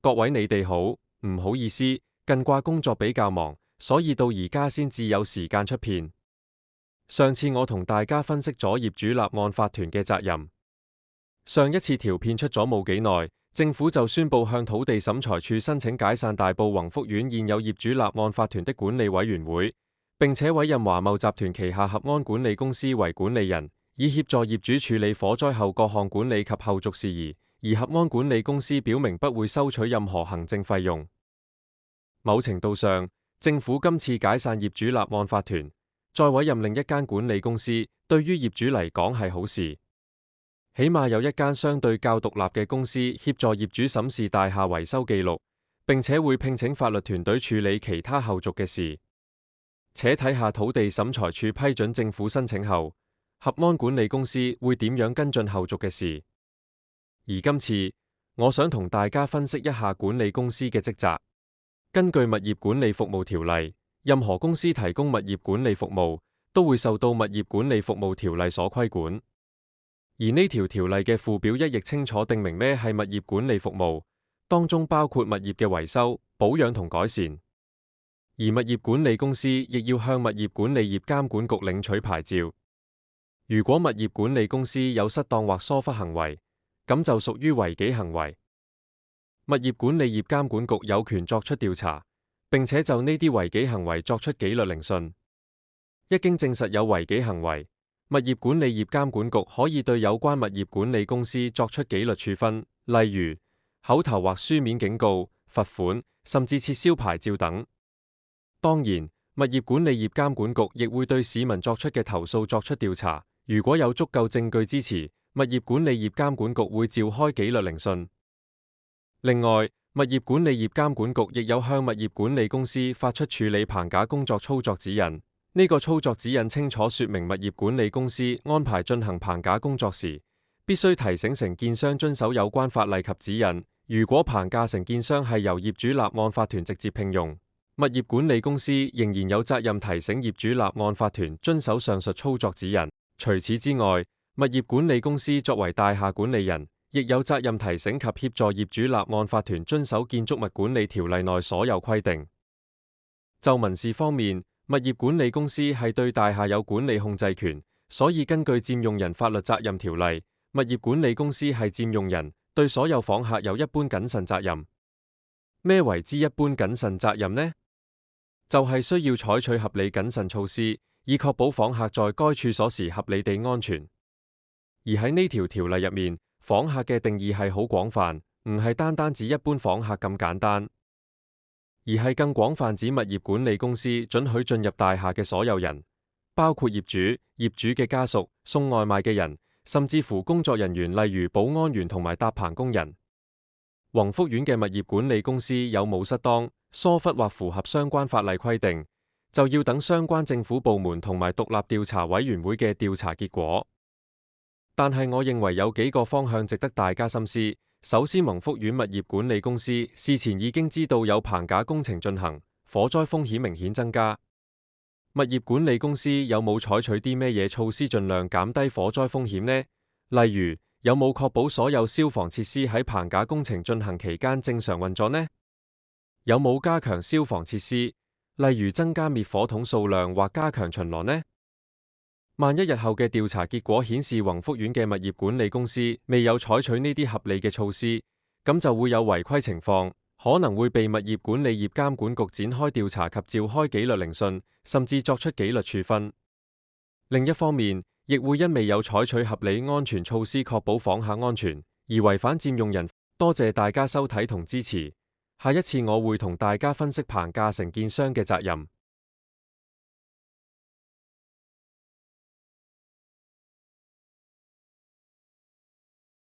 各位你哋好，唔好意思，近掛工作比較忙，所以到而家先至有時間出片。上次我同大家分析咗業主立案法團嘅責任。上一次條片出咗冇幾耐，政府就宣布向土地審裁處申請解散大埔宏福苑現有業主立案法團的管理委員會，並且委任華懋集團旗下合安管理公司為管理人，以協助業主處理火災後各項管理及後續事宜。而合安管理公司表明不會收取任何行政費用。某程度上，政府今次解散業主立案法團，再委任另一間管理公司，對於業主嚟講係好事。起碼有一間相對較獨立嘅公司協助業主審視大廈維修記錄，並且會聘請法律團隊處理其他後續嘅事。且睇下土地審裁處批准政府申請後，合安管理公司會點樣跟進後續嘅事。而今次，我想同大家分析一下管理公司嘅職責。根據物業管理服務條例，任何公司提供物業管理服務，都會受到物業管理服務條例所規管。而呢條條例嘅附表1亦清楚訂明咩係物業管理服務，當中包括物業嘅維修、保養同改善。而物業管理公司亦要向物業管理業監管局領取牌照。如果物業管理公司有失當或疏忽行為，咁就屬於違紀行為。物業管理業監管局有權作出調查，並且就呢啲違紀行為作出紀律聆訊。一經證實有違紀行為，物業管理業監管局可以對有關物業管理公司作出紀律處分，例如口頭或書面警告、罰款，甚至撤銷牌照等。當然，物業管理業監管局亦會對市民作出嘅投訴作出調查，如果有足夠證據支持，物業管理業監管局會召開紀律聆訊。另外，物業管理業監管局亦有向物業管理公司發出處理棚架工作操作指引。呢個操作指引清楚說明物業管理公司安排進行棚架工作時，必須提醒承建商遵守有關法例及指引。如果棚架承建商係由業主立案法團直接聘用，物業管理公司仍然有責任提醒業主立案法團遵守上述操作指引。除此之外，物業管理公司作為大廈管理人，亦有責任提醒及協助業主立案法團遵守建築物管理條例內所有規定。就民事方面，物業管理公司係對大廈有管理控制權，所以根據佔用人法律責任條例，物業管理公司係佔用人，對所有訪客有一般謹慎責任。咩為之一般謹慎責任呢？就係需要採取合理謹慎措施，以確保訪客在該處所時合理地安全。而喺呢條條例入面，訪客嘅定義係好廣泛，唔係單單指一般訪客咁簡單，而係更廣泛指物業管理公司准許進入大廈嘅所有人，包括業主、業主嘅家屬、送外賣嘅人，甚至乎工作人員，例如保安員同埋搭棚工人。宏福苑嘅物業管理公司有冇失當、疏忽或符合相關法例規定，就要等相關政府部門同埋獨立調查委員會嘅調查結果。但係我認為有幾個方向值得大家深思。首先，宏福苑物業管理公司事前已經知道有棚架工程進行，火災風險明顯增加。物業管理公司有冇採取啲咩嘢措施盡量減低火災風險呢？例如，有冇確保所有消防設施喺棚架工程進行期間正常運作呢？有冇加強消防設施，例如增加滅火筒數量或加強巡邏呢？萬一日後嘅調查結果顯示宏福苑嘅物業管理公司未有採取呢啲合理嘅措施，咁就會有違規情況，可能會被物業管理業監管局展開調查及召開紀律聆訊，甚至作出紀律處分。另一方面，亦會因未有採取合理安全措施確保訪客安全，而違反佔用人。多謝大家收睇同支持，下一次我會同大家分析棚架承建商嘅責任。